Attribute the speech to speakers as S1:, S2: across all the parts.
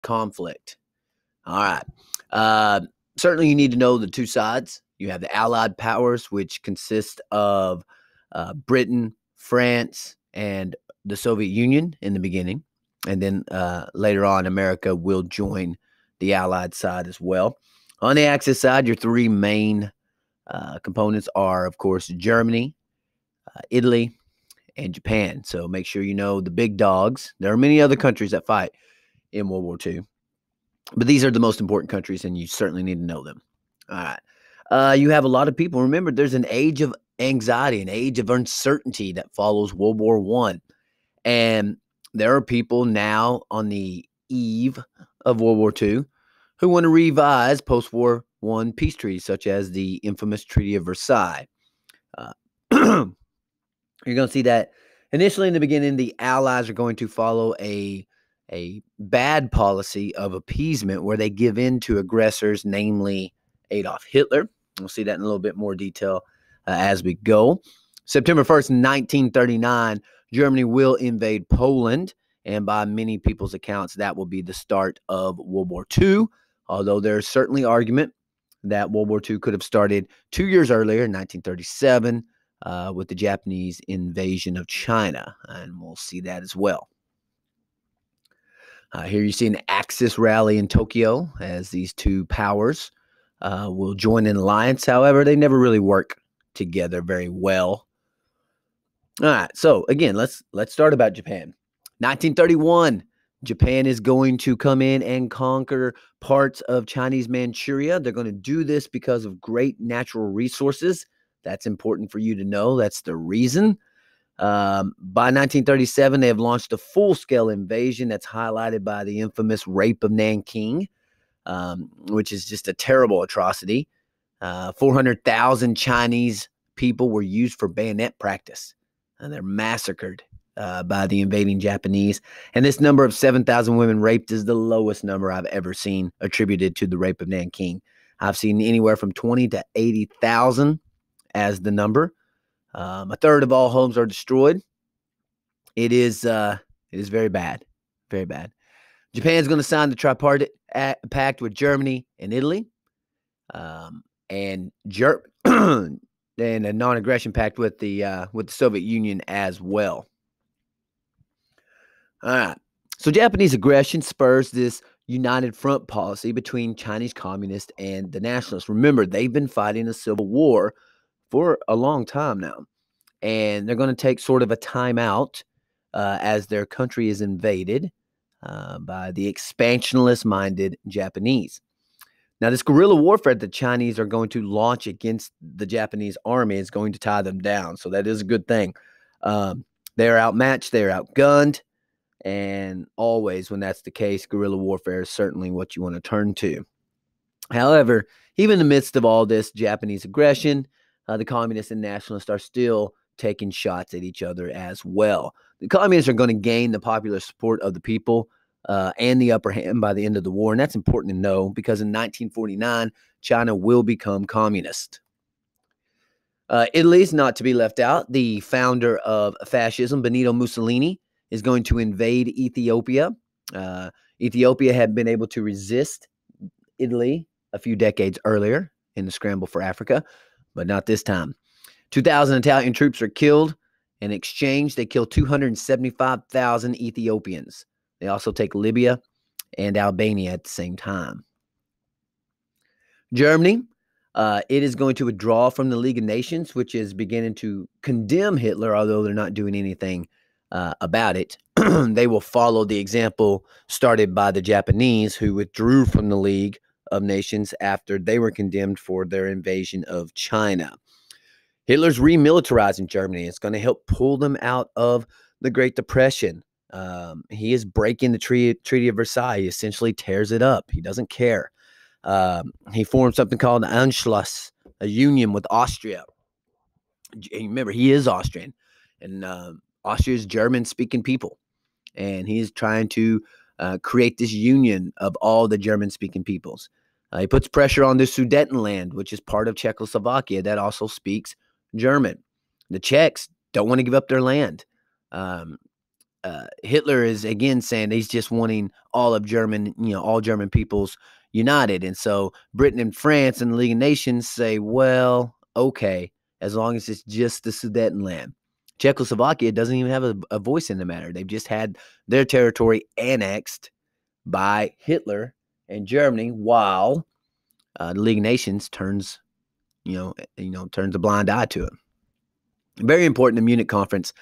S1: conflict. All right. Uh, Certainly, you need to know the two sides. You have the Allied powers, which consist of Britain, France, and the Soviet Union in the beginning. And then later on, America will join the Allied side as well. On the Axis side, your three main components are, of course, Germany, Italy, and Japan. So make sure you know the big dogs. There are many other countries that fight in World War II, but these are the most important countries, and you certainly need to know them. All right. You have a lot of people. Remember, there's an age of anxiety, an age of uncertainty that follows World War I. And there are people now on the eve of World War II who want to revise post-war I peace treaties, such as the infamous Treaty of Versailles. You're going to see that initially in the beginning, the Allies are going to follow a bad policy of appeasement where they give in to aggressors, namely Adolf Hitler. We'll see that in a little bit more detail as we go. September 1st, 1939, Germany will invade Poland, and by many people's accounts, that will be the start of World War II, although there's certainly argument that World War II could have started 2 years earlier, in 1937, with the Japanese invasion of China, and we'll see that as well. Here you see an Axis rally in Tokyo as these two powers will join an alliance. However, they never really work together very well. All right, so again, let's start about Japan. 1931, Japan is going to come in and conquer parts of Chinese Manchuria. They're going to do this because of great natural resources. That's important for you to know. That's the reason. By 1937, they have launched a full-scale invasion that's highlighted by the infamous Rape of Nanking, which is just a terrible atrocity. 400,000 Chinese people were used for bayonet practice, and they're massacred by the invading Japanese. And this number of 7,000 women raped is the lowest number I've ever seen attributed to the Rape of Nanking. I've seen anywhere from 20 to 80,000 as the number. A third of all homes are destroyed. It is very bad, very bad. Japan's going to sign the tripartite pact with Germany and Italy, and and a non-aggression pact with the Soviet Union as well. All right. So Japanese aggression spurs this united front policy between Chinese communists and the nationalists. Remember, they've been fighting a civil war for a long time now, and they're going to take sort of a timeout as their country is invaded by the expansionist-minded Japanese. Now, this guerrilla warfare that the Chinese are going to launch against the Japanese army is going to tie them down, so that is a good thing. They're outmatched, they're outgunned, and always when that's the case, guerrilla warfare is certainly what you want to turn to. However, even in the midst of all this Japanese aggression, the communists and nationalists are still taking shots at each other as well. The communists are going to gain the popular support of the people and the upper hand by the end of the war, and that's important to know because in 1949, China will become communist. Italy's not to be left out. The founder of fascism, Benito Mussolini, is going to invade Ethiopia. Ethiopia had been able to resist Italy a few decades earlier in the scramble for Africa, but not this time. 2,000 Italian troops are killed. In exchange, they kill 275,000 Ethiopians. They also take Libya and Albania at the same time. Germany, it is going to withdraw from the League of Nations, which is beginning to condemn Hitler, although they're not doing anything about it. They will follow the example started by the Japanese, who withdrew from the League of Nations after they were condemned for their invasion of China. Hitler's remilitarizing Germany. It's going to help pull them out of the Great Depression. He is breaking the Treaty of Versailles. He essentially tears it up. He doesn't care. He formed something called Anschluss, a union with Austria. And remember, he is Austrian, and Austria is German-speaking people, and he is trying to create this union of all the German-speaking peoples. He puts pressure on the Sudetenland, which is part of Czechoslovakia, that also speaks German. The Czechs don't want to give up their land. Hitler is again saying he's just wanting all of German, all German peoples united. And so Britain and France and the League of Nations say, well, okay, as long as it's just the Sudetenland. Czechoslovakia doesn't even have a voice in the matter. They've just had their territory annexed by Hitler and Germany, while the League of Nations turns a blind eye to it. Very important, the Munich conference.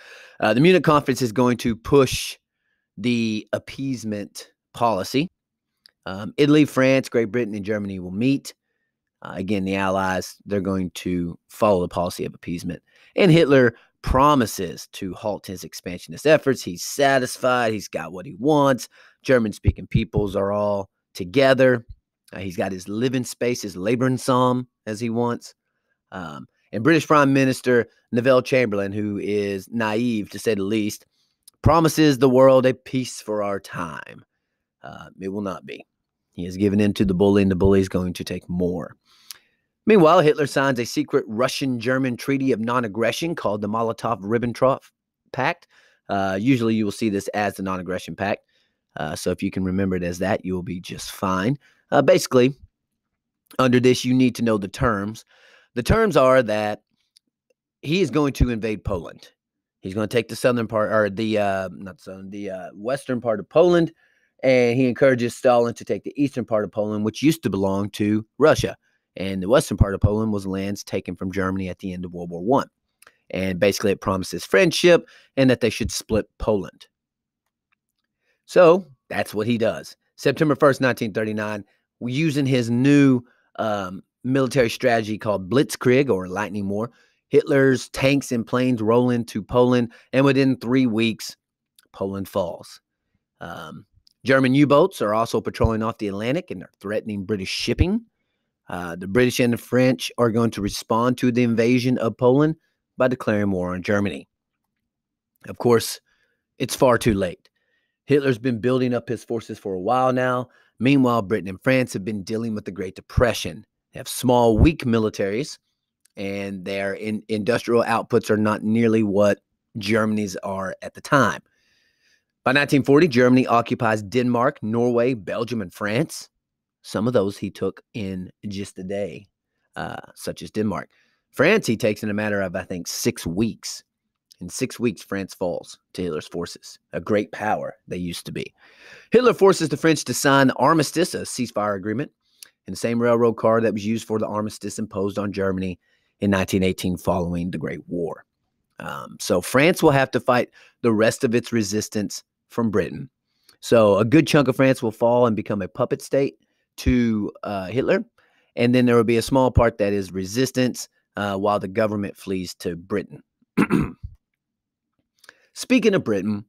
S1: The Munich conference is going to push the appeasement policy. Italy, France, Great Britain, and Germany will meet. Again, the Allies, they're going to follow the policy of appeasement. And Hitler promises to halt his expansionist efforts. He's satisfied. He's got what he wants. German-speaking peoples are all together. He's got his living space, his Lebensraum, as he wants. And British Prime Minister Neville Chamberlain, who is naive to say the least, promises the world a peace for our time. It will not be. He has given in to the bully, and the bully is going to take more. Meanwhile, Hitler signs a secret Russian-German treaty of non-aggression called the Molotov-Ribbentrop Pact. Usually you will see this as the non-aggression pact. So if you can remember it as that, you will be just fine. Basically, under this, you need to know the terms. The terms are that he is going to invade Poland. He's going to take the southern part, or the western part of Poland, and he encourages Stalin to take the eastern part of Poland, which used to belong to Russia. And the western part of Poland was lands taken from Germany at the end of World War I. And basically it promises friendship and that they should split Poland. So that's what he does. September 1st, 1939, using his new military strategy called Blitzkrieg, or Lightning War, Hitler's tanks and planes roll into Poland, and within 3 weeks, Poland falls. German U-boats are also patrolling off the Atlantic, and they're threatening British shipping. The British and the French are going to respond to the invasion of Poland by declaring war on Germany. Of course, it's far too late. Hitler's been building up his forces for a while now. Meanwhile, Britain and France have been dealing with the Great Depression. They have small, weak militaries, and their industrial outputs are not nearly what Germany's are at the time. By 1940, Germany occupies Denmark, Norway, Belgium, and France. Some of those he took in just a day, such as Denmark. France he takes in a matter of, I think, 6 weeks. In 6 weeks, France falls to Hitler's forces, a great power they used to be. Hitler forces the French to sign the armistice, a ceasefire agreement, in the same railroad car that was used for the armistice imposed on Germany in 1918 following the Great War. So France will have to fight the rest of its resistance from Britain. So a good chunk of France will fall and become a puppet state to Hitler. And then there will be a small part that is resistance while the government flees to Britain. Speaking of Britain,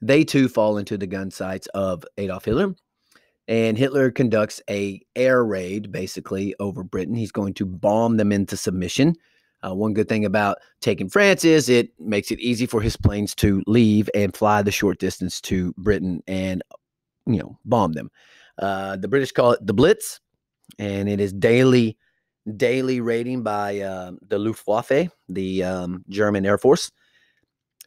S1: they too fall into the gun sights of Adolf Hitler. And Hitler conducts an air raid, basically, over Britain. He's going to bomb them into submission. One good thing about taking France is it makes it easy for his planes to leave and fly the short distance to Britain and, bomb them. The British call it the Blitz, and it is daily raiding by the Luftwaffe, the German Air Force.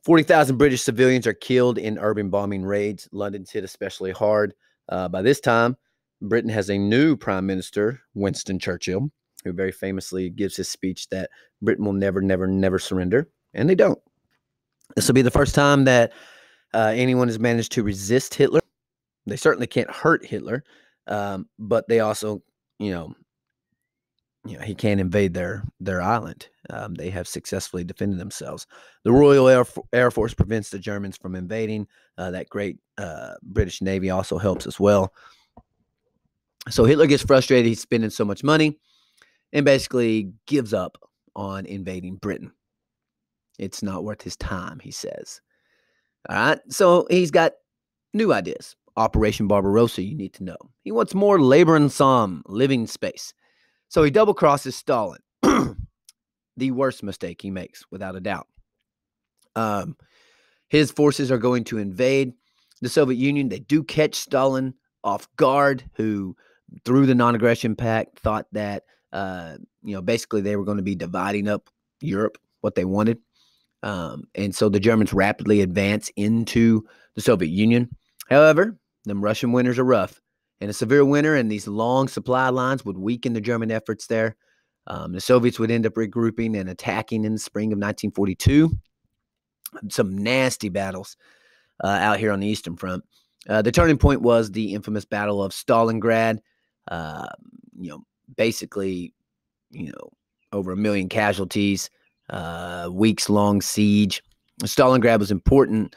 S1: 40,000 British civilians are killed in urban bombing raids. London's hit especially hard. By this time, Britain has a new prime minister, Winston Churchill, who very famously gives his speech that Britain will never, never, never surrender. And they don't. This will be the first time that anyone has managed to resist Hitler. They certainly can't hurt Hitler, but they also, he can't invade their island. They have successfully defended themselves. The Royal Air Force prevents the Germans from invading. That great British Navy also helps as well. So Hitler gets frustrated. He's spending so much money and basically gives up on invading Britain. It's not worth his time, he says. All right. So he's got new ideas. Operation Barbarossa, you need to know. He wants more Lebensraum, living space. So he double crosses Stalin. The worst mistake he makes, without a doubt. His forces are going to invade the Soviet Union. They do catch Stalin off guard, who, through the non-aggression pact, thought that, basically they were going to be dividing up Europe, what they wanted. And so the Germans rapidly advance into the Soviet Union. However, them Russian winters are rough, and a severe winter and these long supply lines would weaken the German efforts there. The Soviets would end up regrouping and attacking in the spring of 1942. Some nasty battles out here on the Eastern Front. The turning point was the infamous Battle of Stalingrad. Uh, you know, basically, over 1 million casualties, weeks-long siege. Stalingrad was important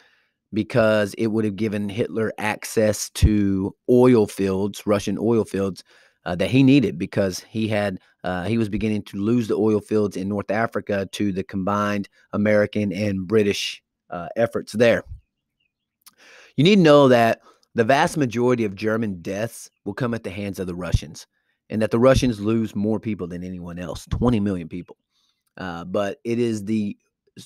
S1: because it would have given Hitler access to oil fields, Russian oil fields, that he needed because he was beginning to lose the oil fields in North Africa to the combined American and British efforts there. You need to know that the vast majority of German deaths will come at the hands of the Russians, and that the Russians lose more people than anyone else, 20 million people. But it is the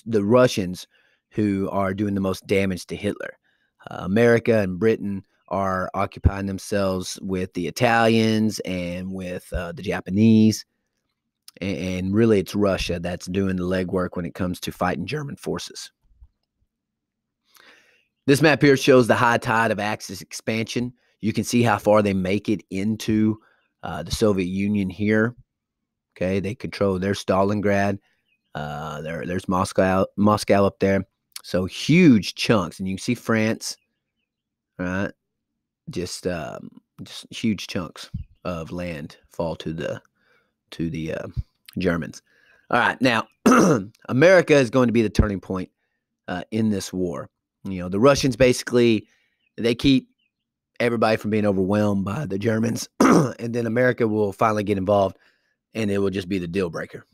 S1: Russians who are doing the most damage to Hitler. America and Britain are occupying themselves with the Italians and with the Japanese. And really, it's Russia that's doing the legwork when it comes to fighting German forces. This map here shows the high tide of Axis expansion. You can see how far they make it into the Soviet Union here. Okay, they control their Stalingrad. There's Moscow up there. So huge chunks, and you can see France, right? Just huge chunks of land fall to the Germans. All right, now America is going to be the turning point in this war. The Russians basically they keep everybody from being overwhelmed by the Germans, and then America will finally get involved, and it will just be the deal breaker.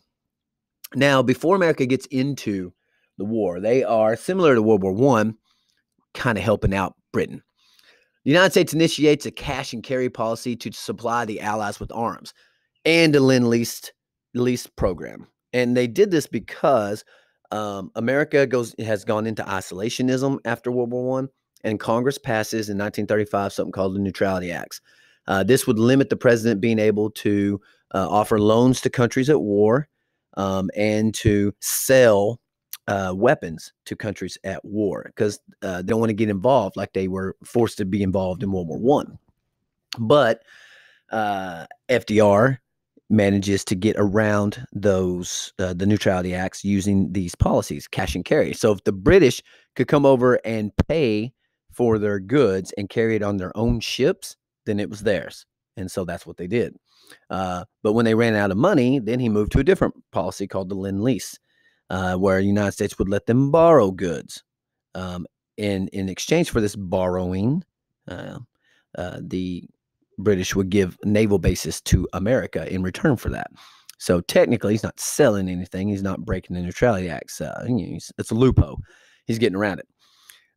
S1: Now, before America gets into the war, they are similar to World War I, kind of helping out Britain. The United States initiates a cash and carry policy to supply the Allies with arms and a Lend-Lease program. And they did this because America has gone into isolationism after World War I, and Congress passes in 1935 something called the Neutrality Acts. This would limit the president being able to offer loans to countries at war and to sell weapons to countries at war because they don't want to get involved like they were forced to be involved in World War I. But FDR manages to get around those the Neutrality Acts using these policies, cash and carry. So if the British could come over and pay for their goods and carry it on their own ships, then it was theirs. And so that's what they did. But when they ran out of money, then he moved to a different policy called the Lend-Lease, where the United States would let them borrow goods. In exchange for this borrowing, the British would give naval bases to America in return for that. So technically, he's not selling anything. He's not breaking the Neutrality Acts. It's a loophole. He's getting around it.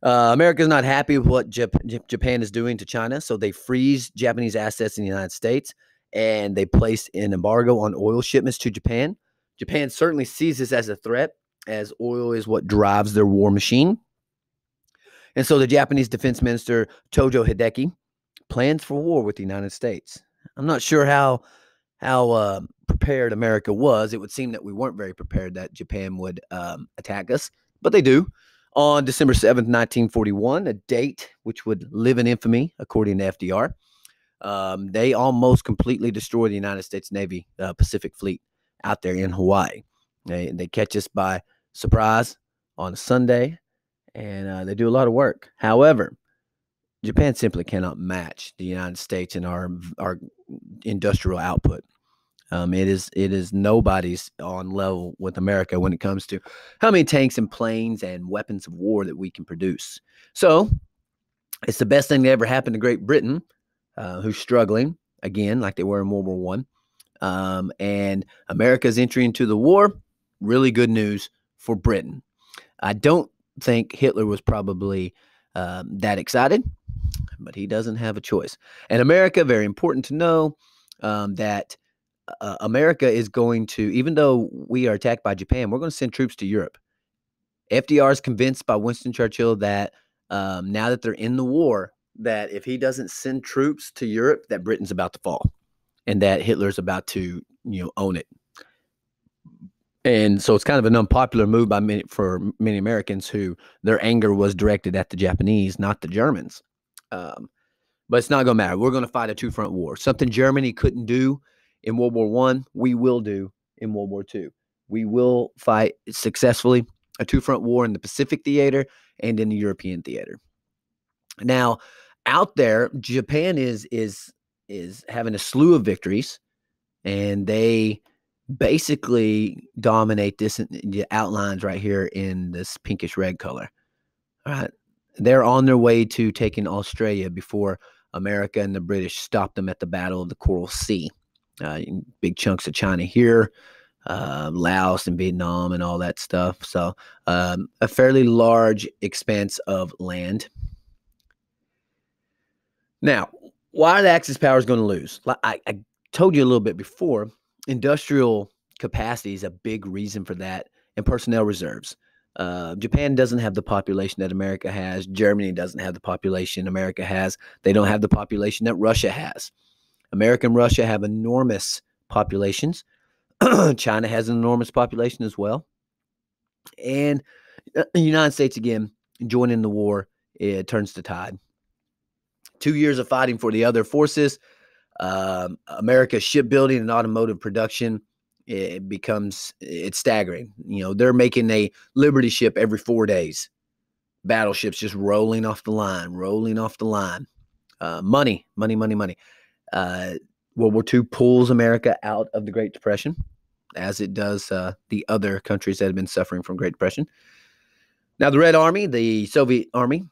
S1: America's not happy with what Japan is doing to China, so they freeze Japanese assets in the United States, and they place an embargo on oil shipments to Japan. Japan certainly sees this as a threat, as oil is what drives their war machine. And so the Japanese Defense Minister, Tojo Hideki, plans for war with the United States. I'm not sure how prepared America was. It would seem that we weren't very prepared that Japan would attack us, but they do. On December 7th, 1941, a date which would live in infamy, according to FDR, they almost completely destroy the United States Navy Pacific Fleet out there in Hawaii. They catch us by surprise on a Sunday, and they do a lot of work. However, Japan simply cannot match the United States in our industrial output. It is nobody's on level with America when it comes to how many tanks and planes and weapons of war that we can produce. So it's the best thing that ever happened to Great Britain, who's struggling again like they were in World War I. And America's entry into the war, really good news for Britain. I don't think Hitler was probably that excited, but he doesn't have a choice. And America, very important to know that America is going to, even though we are attacked by Japan, we're going to send troops to Europe. FDR is convinced by Winston Churchill that now that they're in the war, that if he doesn't send troops to Europe, that Britain's about to fall and that Hitler's about to, own it. And so it's kind of an unpopular move for many Americans who their anger was directed at the Japanese, not the Germans. Um, but it's not going to matter. We're going to fight a two-front war. Something Germany couldn't do in World War One, we will do in World War Two. We will fight successfully a two-front war in the Pacific theater and in the European theater. Now, out there, Japan is having a slew of victories, and they basically dominate this in the outlines right here in this pinkish red color. All right. They're on their way to taking Australia before America and the British stopped them at the Battle of the Coral Sea. Big chunks of China here, Laos and Vietnam and all that stuff. So a fairly large expanse of land. Now, why the Axis powers going to lose? I told you a little bit before, industrial capacity is a big reason for that, and personnel reserves. Japan doesn't have the population that America has. Germany doesn't have the population America has. They don't have the population that Russia has. America and Russia have enormous populations. China has an enormous population as well. And the United States, again, joining the war, it turns the tide. 2 years of fighting for the other forces. America's shipbuilding and automotive production, it's staggering. You know, they're making a Liberty ship every 4 days. Battleships just rolling off the line. Money. World War II pulls America out of the Great Depression, as it does the other countries that have been suffering from Great Depression. Now, the Red Army, the Soviet Army,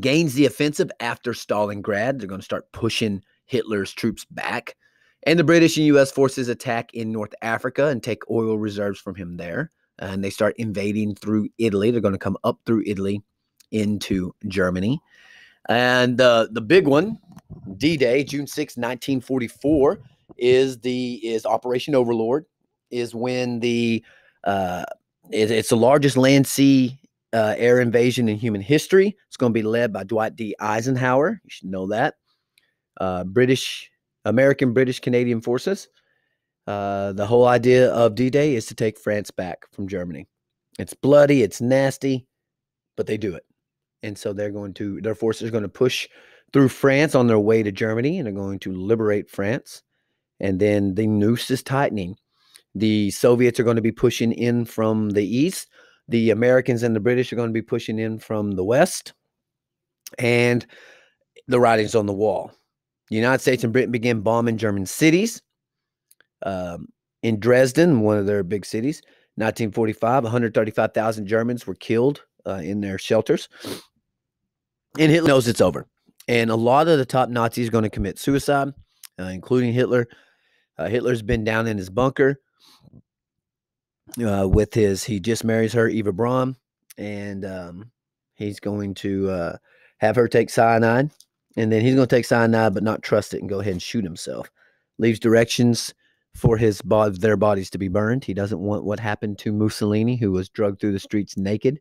S1: gains the offensive after Stalingrad. They're going to start pushing Hitler's troops back. And the British and U.S. forces attack in North Africa and take oil reserves from him there. And they start invading through Italy. They're going to come up through Italy into Germany. And the big one, D-Day, June 6, 1944, is Operation Overlord, is when it's the largest land-sea air invasion in human history. It's going to be led by Dwight D. Eisenhower. You should know that. American, British, Canadian forces. The whole idea of D-Day is to take France back from Germany. It's bloody, it's nasty, but they do it. And so their forces are going to push through France on their way to Germany, and they're going to liberate France. And then the noose is tightening. The Soviets are going to be pushing in from the east. The Americans and the British are going to be pushing in from the west. And the writing's on the wall. The United States and Britain began bombing German cities. In Dresden, one of their big cities, 1945, 135,000 Germans were killed in their shelters. And Hitler knows it's over. And a lot of the top Nazis are going to commit suicide, including Hitler. Hitler's been down in his bunker he just marries her, Eva Braun, and he's going to have her take cyanide. And then he's going to take cyanide but not trust it and go ahead and shoot himself. Leaves directions for their bodies to be burned. He doesn't want what happened to Mussolini, who was drugged through the streets naked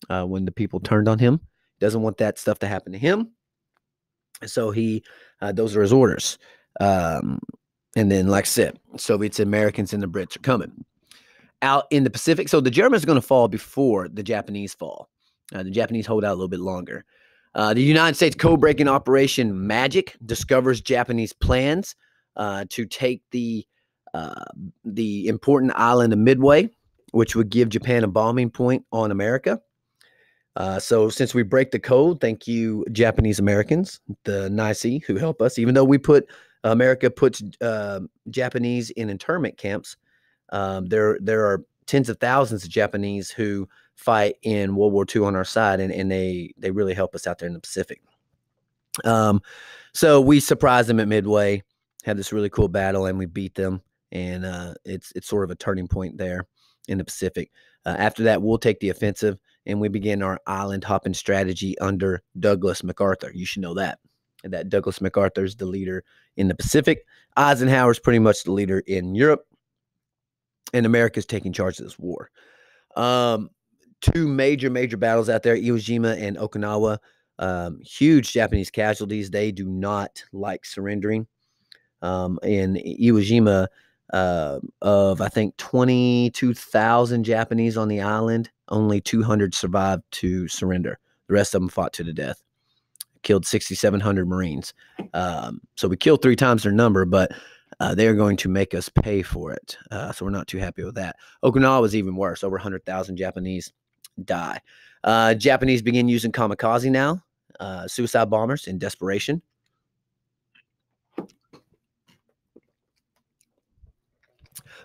S1: when the people turned on him. Doesn't want that stuff to happen to him. So those are his orders. And then, like I said, Soviets, Americans, and the Brits are coming. Out in the Pacific, so the Germans are going to fall before the Japanese fall. The Japanese hold out a little bit longer. The United States code-breaking Operation Magic discovers Japanese plans to take the important island of Midway, which would give Japan a bombing point on America. So since we break the code, thank you, Japanese Americans, the NICE, who help us. Even though America puts Japanese in internment camps, there are tens of thousands of Japanese who fight in World War II on our side, and they really help us out there in the Pacific. So we surprised them at Midway, had this really cool battle, and we beat them. And it's sort of a turning point there in the Pacific. After that, we'll take the offensive, and we begin our island hopping strategy under Douglas MacArthur. You should know that Douglas MacArthur is the leader in the Pacific. Eisenhower's pretty much the leader in Europe, and America's taking charge of this war. Two major battles out there, Iwo Jima and Okinawa. Huge Japanese casualties. They do not like surrendering. In Iwo Jima, Of I think 22,000 Japanese on the island, only 200 survived to surrender. The rest of them fought to the death. Killed 6,700 Marines. So we killed 3 times their number, but they're going to make us pay for it. So we're not too happy with that. Okinawa was even worse. Over 100,000 Japanese die. Japanese begin using kamikaze now, suicide bombers in desperation.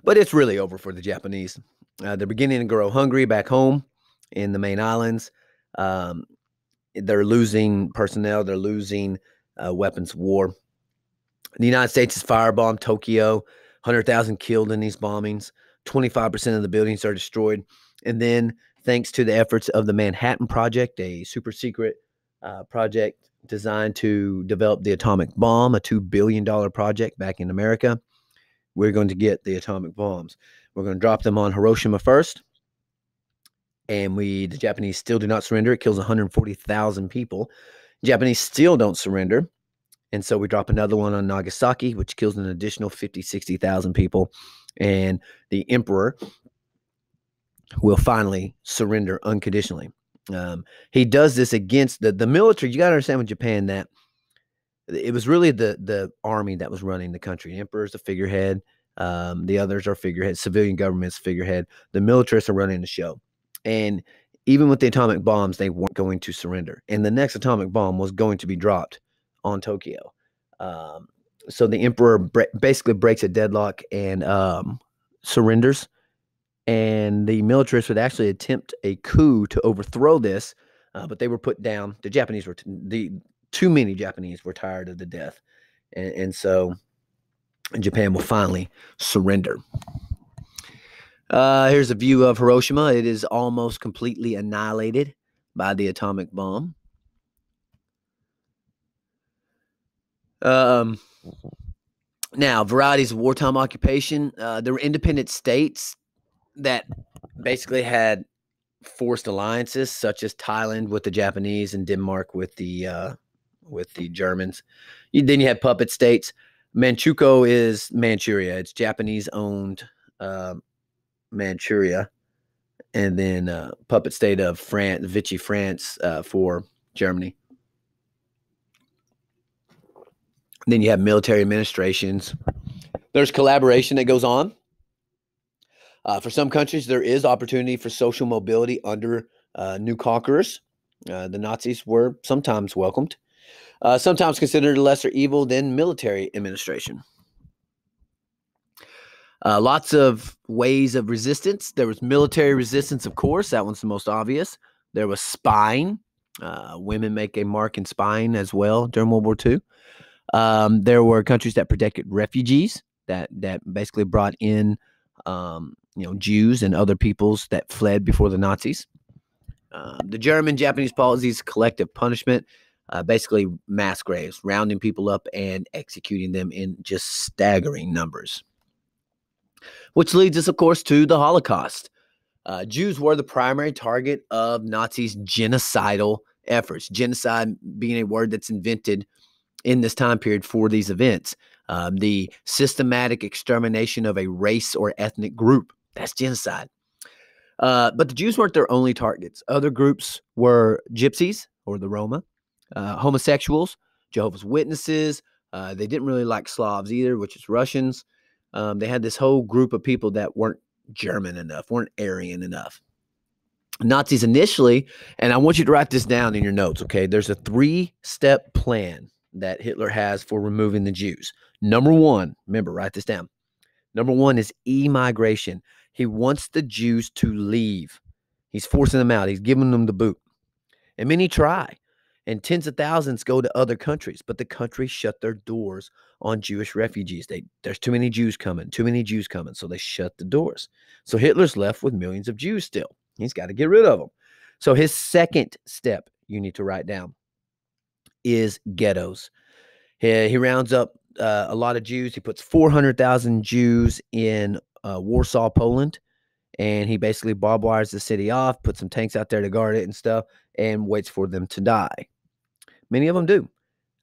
S1: But it's really over for the Japanese. They're beginning to grow hungry back home in the main islands. They're losing personnel. They're losing weapons of war. The United States has firebombed Tokyo. 100,000 killed in these bombings. 25% of the buildings are destroyed. And then, thanks to the efforts of the Manhattan Project, a super secret project designed to develop the atomic bomb, a $2 billion project back in America, we're going to get the atomic bombs. We're going to drop them on Hiroshima first. And the Japanese still do not surrender. It kills 140,000 people. Japanese still don't surrender. And so we drop another one on Nagasaki, which kills an additional 50, 60,000 people. And the emperor will finally surrender unconditionally. He does this against the military. You got to understand with Japan that it was really the army that was running the country. The emperor is the figurehead. The others are figureheads. Civilian government's figurehead. The militarists are running the show. And even with the atomic bombs, they weren't going to surrender. And the next atomic bomb was going to be dropped on Tokyo. So the emperor basically breaks a deadlock and surrenders. And the militarists would actually attempt a coup to overthrow this, but they were put down. The Japanese were too many Japanese were tired of the death, and so Japan will finally surrender. Here's a view of Hiroshima. It is almost completely annihilated by the atomic bomb. Now, varieties of wartime occupation. There were independent states that basically had forced alliances, such as Thailand with the Japanese and Denmark with the Germans. Then you have puppet states. Manchukuo is Manchuria. It's Japanese-owned Manchuria. And then puppet state of France, Vichy France for Germany. Then you have military administrations. There's collaboration that goes on. For some countries, there is opportunity for social mobility under new conquerors. The Nazis were sometimes welcomed, sometimes considered a lesser evil than military administration. Lots of ways of resistance. There was military resistance, of course. That one's the most obvious. There was spying. Women make a mark in spying as well during World War II. There were countries that protected refugees that basically brought in Jews and other peoples that fled before the Nazis. The German-Japanese policies, collective punishment, basically mass graves, rounding people up and executing them in just staggering numbers. Which leads us, of course, to the Holocaust. Jews were the primary target of Nazis' genocidal efforts. Genocide being a word that's invented in this time period for these events. The systematic extermination of a race or ethnic group. That's genocide. But the Jews weren't their only targets. Other groups were gypsies, or the Roma, homosexuals, Jehovah's Witnesses. They didn't really like Slavs either, which is Russians. They had this whole group of people that weren't German enough, weren't Aryan enough. Nazis initially, and I want you to write this down in your notes, okay? There's a 3-step plan that Hitler has for removing the Jews. Number 1, remember, write this down. Number 1 is emigration. He wants the Jews to leave. He's forcing them out. He's giving them the boot. And many try. And tens of thousands go to other countries. But the countries shut their doors on Jewish refugees. There's too many Jews coming. So they shut the doors. So Hitler's left with millions of Jews still. He's got to get rid of them. So his second step you need to write down is ghettos. He rounds up a lot of Jews. He puts 400,000 Jews in Warsaw, Poland, and he basically barbed wires the city off, puts some tanks out there to guard it and stuff, and waits for them to die. Many of them do.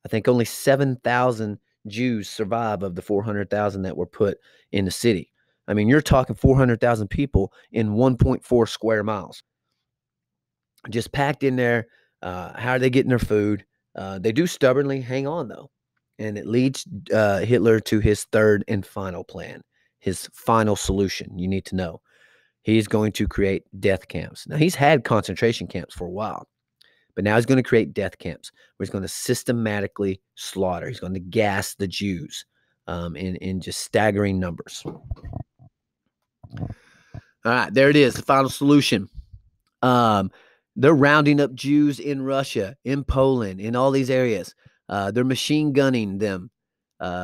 S1: I think only 7,000 Jews survive of the 400,000 that were put in the city. I mean, you're talking 400,000 people in 1.4 square miles, just packed in there. How are they getting their food? They do stubbornly hang on, though. And it leads Hitler to his third and final plan, his final solution. You need to know. He's going to create death camps. Now, he's had concentration camps for a while, but now he's going to create death camps where he's going to systematically slaughter. He's going to gas the Jews in just staggering numbers. All right, there it is, the final solution. They're rounding up Jews in Russia, in Poland, in all these areas. They're machine gunning them,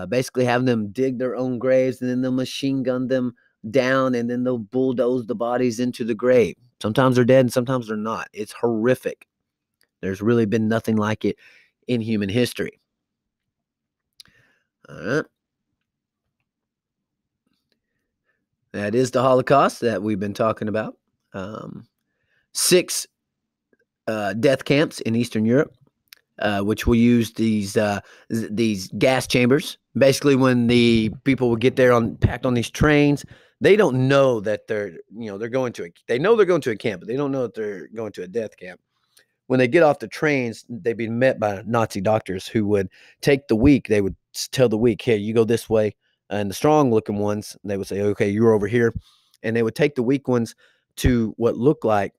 S1: basically having them dig their own graves, and then they'll machine gun them down, and then they'll bulldoze the bodies into the grave. Sometimes they're dead and sometimes they're not. It's horrific. There's really been nothing like it in human history. All right. That is the Holocaust that we've been talking about. 6 death camps in Eastern Europe, which will use these gas chambers. Basically, when the people will get there packed on these trains, they don't know that they're going to they know they're going to a camp, but they don't know that they're going to a death camp. When they get off the trains, they'd be met by Nazi doctors who would take the weak. They would tell the weak, "Hey, you go this way," and the strong-looking ones, they would say, "Okay, you're over here," and they would take the weak ones to what looked like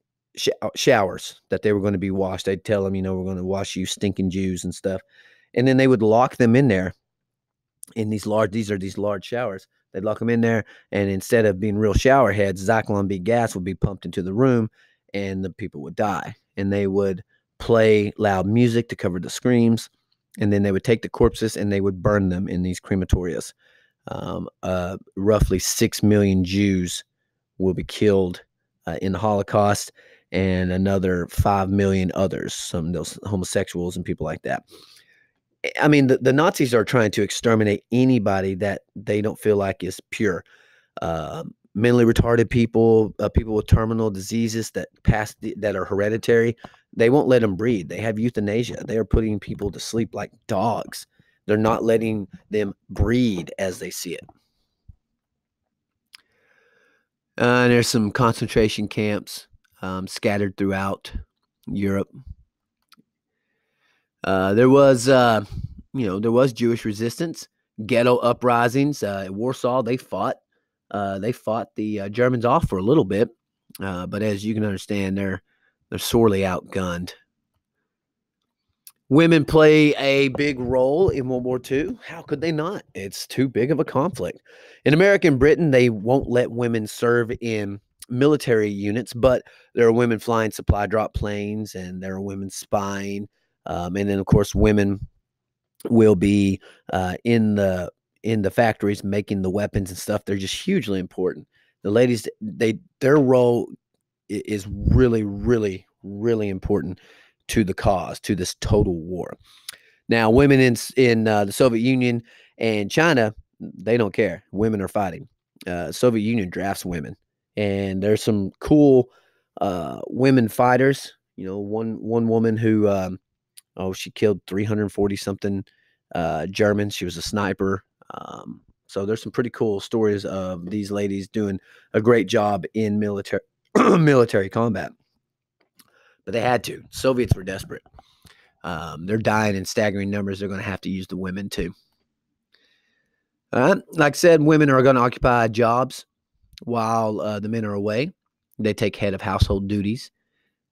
S1: showers that they were going to be washed. They'd tell them, "We're going to wash you stinking Jews and stuff," and then they would lock them in there in these large showers. They'd lock them in there, and instead of being real shower heads, Zyklon B gas would be pumped into the room, and the people would die. And they would play loud music to cover the screams, and then they would take the corpses and they would burn them in these crematorias. Roughly 6 million Jews will be killed in the Holocaust, and another 5 million others, some of those homosexuals and people like that. I mean, the Nazis are trying to exterminate anybody that they don't feel like is pure. Mentally retarded people, people with terminal diseases that are hereditary, they won't let them breed. They have euthanasia. They are putting people to sleep like dogs. They're not letting them breed as they see it. There's some concentration camps scattered throughout Europe. There was Jewish resistance, ghetto uprisings. Warsaw, they fought the Germans off for a little bit, but as you can understand, they're sorely outgunned. Women play a big role in World War II. How could they not? It's too big of a conflict. In America and Britain, they won't let women serve in military units, but there are women flying supply drop planes, and there are women spying. And then, of course, women will be in the factories making the weapons and stuff. They're just hugely important. The ladies, their role is really, really, really important to the cause, to this total war. Now, women in the Soviet Union and China, they don't care. Women are fighting. Soviet Union drafts women, and there's some cool women fighters. One woman who she killed 340 something Germans. She was a sniper. So there's some pretty cool stories of these ladies doing a great job in military combat. But they had to. Soviets were desperate. They're dying in staggering numbers. They're going to have to use the women too. Like I said, women are going to occupy jobs while the men are away. They take head of household duties.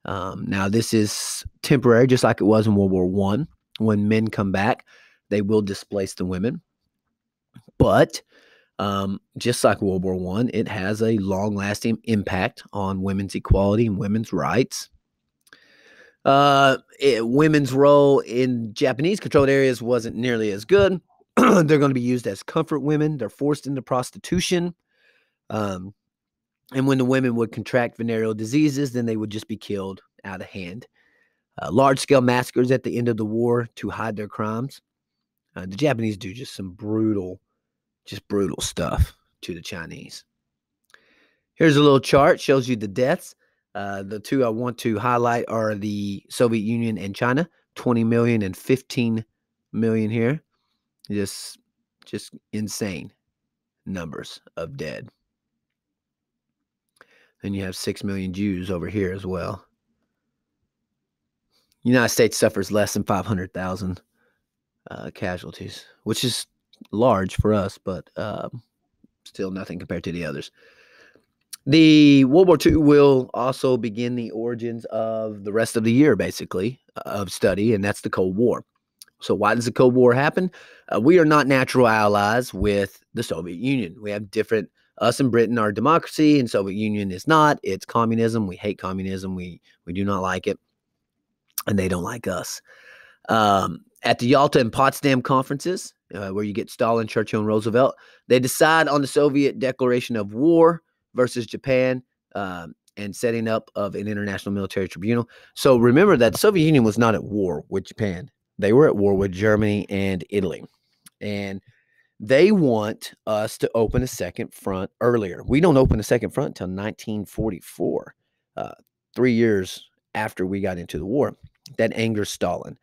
S1: Now, this is temporary, just like it was in World War I. When men come back, they will displace the women. But just like World War I, it has a long-lasting impact on women's equality and women's rights. Women's role in Japanese-controlled areas wasn't nearly as good. They're going to be used as comfort women. They're forced into prostitution. And when the women would contract venereal diseases, then they would just be killed out of hand. Large-scale massacres at the end of the war to hide their crimes. The Japanese do just some brutal stuff to the Chinese. Here's a little chart, shows you the deaths. The two I want to highlight are the Soviet Union and China, 20 million and 15 million here. Just Just insane numbers of dead. And you have 6 million Jews over here as well. The United States suffers less than 500,000 casualties, which is large for us, but still nothing compared to the others. The World War II will also begin the origins of the rest of the year, basically, of study, and that's the Cold War. So why does the Cold War happen? We are not natural allies with the Soviet Union. We have different, us and Britain are democracy, and Soviet Union is not. It's communism. We hate communism. We do not like it, and they don't like us. At the Yalta and Potsdam conferences, where you get Stalin, Churchill, and Roosevelt, they decide on the Soviet declaration of war versus Japan, and setting up of an international military tribunal. So remember that the Soviet Union was not at war with Japan. They were at war with Germany and Italy. And they want us to open a second front earlier. We don't open a second front until 1944, 3 years after we got into the war. That angers Stalin.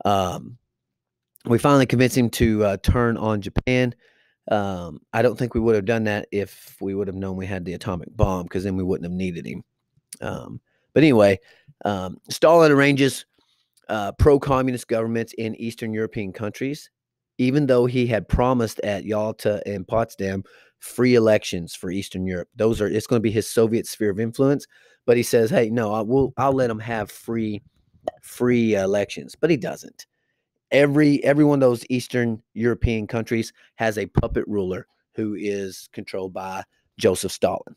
S1: We finally convinced him to turn on Japan. I don't think we would have done that if we would have known we had the atomic bomb, because then we wouldn't have needed him. But anyway, Stalin arranges pro-communist governments in Eastern European countries, even though he had promised at Yalta and Potsdam free elections for Eastern Europe. It's going to be his Soviet sphere of influence. But he says, hey, no, I'll let them have free elections. But he doesn't. Every one of those Eastern European countries has a puppet ruler who is controlled by Joseph Stalin.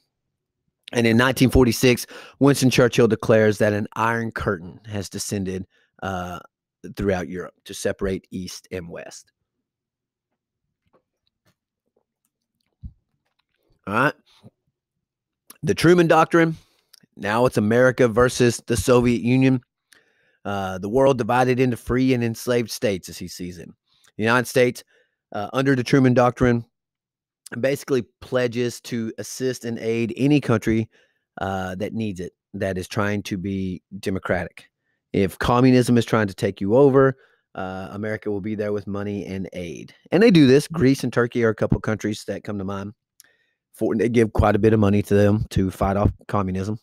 S1: And in 1946, Winston Churchill declares that an iron curtain has descended throughout Europe to separate East and West. All right. The Truman Doctrine. Now it's America versus the Soviet Union. The world divided into free and enslaved states as he sees it. The United States, under the Truman Doctrine, basically pledges to assist and aid any country that needs it, that is trying to be democratic. If communism is trying to take you over, America will be there with money and aid. And they do this. Greece and Turkey are a couple of countries that come to mind. They give quite a bit of money to them to fight off communism.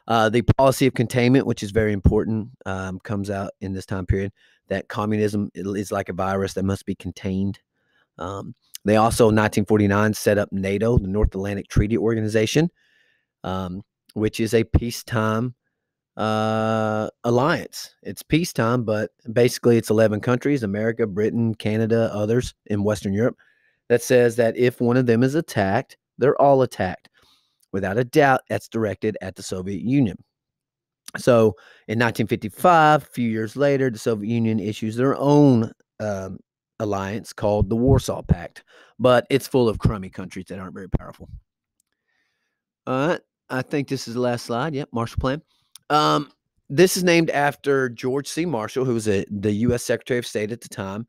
S1: The policy of containment, which is very important, comes out in this time period, that communism is like a virus that must be contained. They also, in 1949, set up NATO, the North Atlantic Treaty Organization, which is a peacetime alliance. It's peacetime, but basically it's 11 countries, America, Britain, Canada, others in Western Europe, that says that if one of them is attacked, they're all attacked. Without a doubt, that's directed at the Soviet Union. So in 1955, a few years later, the Soviet Union issues their own alliance called the Warsaw Pact, but it's full of crummy countries that aren't very powerful. All right, I think this is the last slide. Yep, Marshall Plan. This is named after George C. Marshall, who was the U.S. Secretary of State at the time.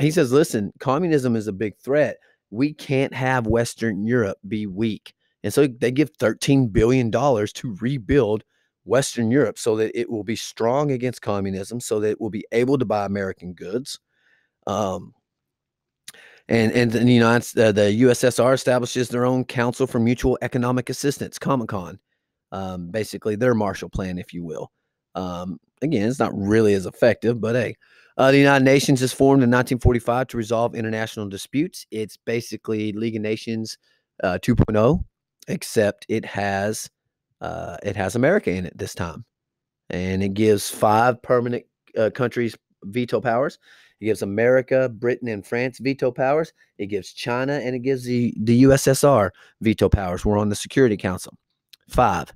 S1: He says, listen, communism is a big threat. We can't have Western Europe be weak. And so they give $13 billion to rebuild Western Europe so that it will be strong against communism, so that it will be able to buy American goods. And the USSR establishes their own Council for Mutual Economic Assistance, Comecon, basically their Marshall Plan, if you will. Again, it's not really as effective, but hey. The United Nations is formed in 1945 to resolve international disputes. It's basically League of Nations 2.0, except it has America in it this time, and it gives 5 permanent countries veto powers. It gives America, Britain, and France veto powers. It gives China, and it gives the USSR veto powers. We're on the Security Council. 5.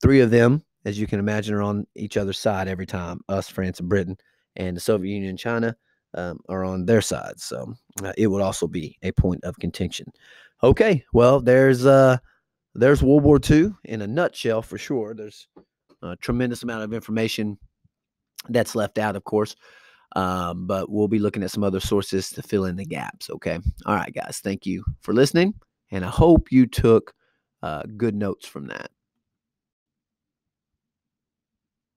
S1: 3 of them, as you can imagine, are on each other's side every time. Us, France, and Britain. And the Soviet Union and China are on their side. So it would also be a point of contention. Okay, well, there's World War II in a nutshell for sure. There's a tremendous amount of information that's left out, of course. But we'll be looking at some other sources to fill in the gaps, okay? All right, guys, thank you for listening. And I hope you took good notes from that.